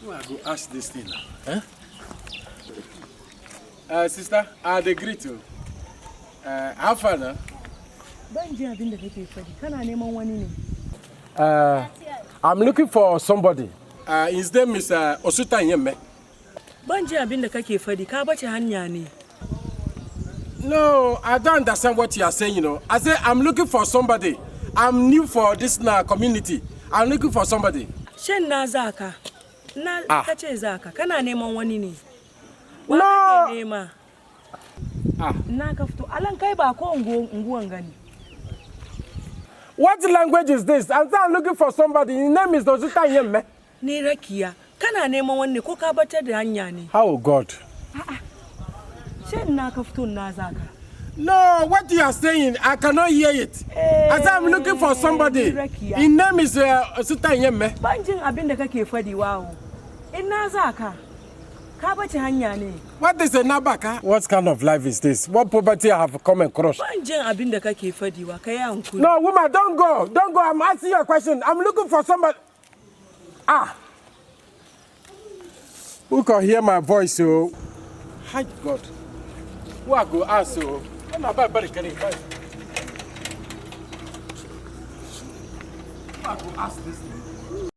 Who I go ask this thing now? Sister, I agree to. How far now? I'm looking for somebody. His name is Osuta Nyeme. No, I don't understand what you are saying, you know. I say I'm looking for somebody. I'm new for this community. I'm looking for somebody. Shen na zaka. Na kace zaka. Kana neman wani ne. No. Nema. Na ka fito. Alan kai ba ko unguwan gani. What language is this? I'm looking for somebody. His name is Osuta Nyeme. Ni Rakiya. Kana neman wani ko ka batar da hanya ne? How God? Shen na ka fito na zaka. No, what you are saying, I cannot hear it. I say I'm looking for somebody. His name is Osuta Nyeme. Banjin abin da kake fadi wawo. Ina zaka. Ka bace hanya ne. What is a nabaka? What kind of life is this? What poverty I have come across? Banjin abin da kake fadi wa kai hankuri. No, woman, don't go. Don't go. I'm asking you a question. I'm looking for somebody. Who can hear my voice, so? Hi, God. Who I go ask, so? I'm about to get it. Who I go ask this thing?